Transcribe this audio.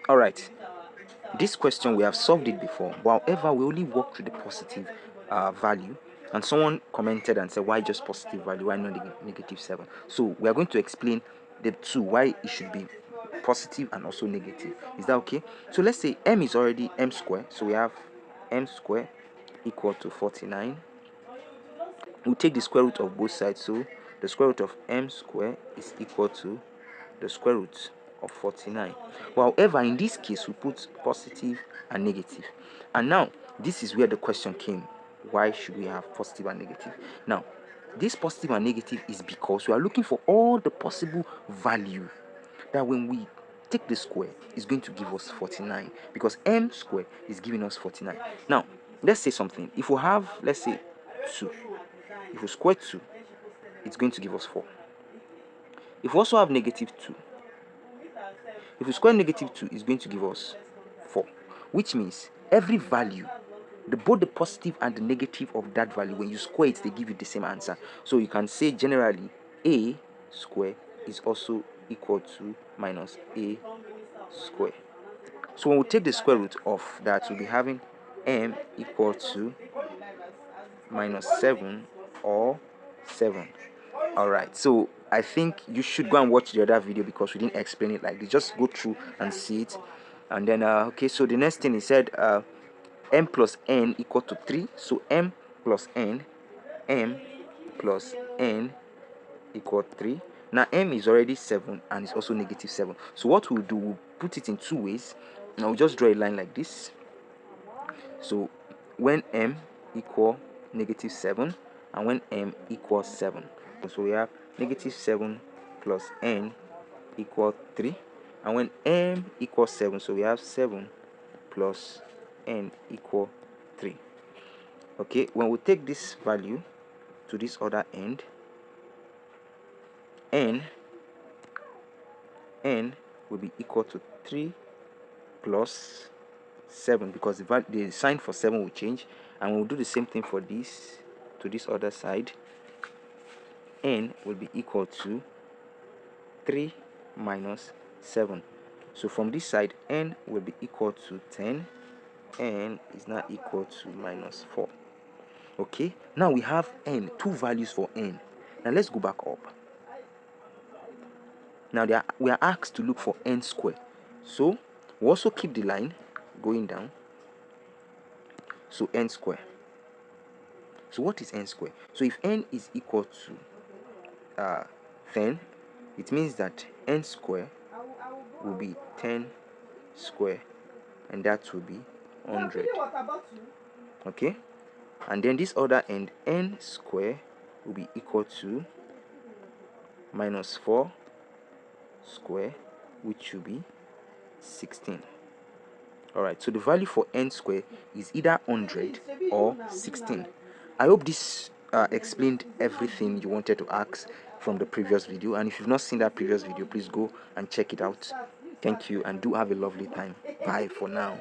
All right, this question we have solved it before, but however we only work through the positive value, and someone commented and said, why just positive value, why not negative 7? So we are going to explain the two, why it should be positive and also negative. Is that okay? So let's say m is already m squared, so we have m squared equal to 49. We take the square root of both sides, so the square root of m squared is equal to the square root of 49. Well, however, in this case we put positive and negative, and now this is where the question came, why should we have positive and negative? Now this positive and negative is because we are looking for all the possible value that when we take the square is going to give us 49, because m squared is giving us 49. Now let's say something. If we have, let's say 2, if we square 2, it's going to give us 4. If we also have negative 2, if we square negative 2, it's going to give us 4, which means every value, both the positive and the negative of that value, when you square it, they give you the same answer. So you can say generally a square is also equal to minus a square. So when we take the square root of that, we'll be having m equal to minus 7 or 7. All right, so I think you should go and watch the other video because we didn't explain it like this. Just go through and see it. And then okay, so the next thing he said, m plus n equal to 3. So m plus n equal 3. Now m is already 7 and it's also negative 7. So what we'll do, we'll put it in two ways. Now we'll just draw a line like this. So when m equal negative 7 and when m equals 7, so we have negative 7 plus n equal 3, and when m equals 7, so we have 7 plus n equal 3. Okay, when we take this value to this other end, n will be equal to 3 plus 7, because the sign for 7 will change, and we'll do the same thing for this to this other side. N will be equal to 3 minus 7. So from this side, n will be equal to 10. N is now equal to minus 4. Okay, now we have n, two values for n. Now let's go back up. Now we are asked to look for n squared, so we also keep the line going down. So n squared. So what is n squared? So if n is equal to 10, it means that n squared will be 10 square, and that will be 100. Okay, and then this other end, n square will be equal to minus 4 square, which will be 16. All right, so the value for n square is either 100 or 16. I hope this explained everything you wanted to ask from the previous video, and if you've not seen that previous video, please go and check it out. Thank you, and do have a lovely time. Bye for now.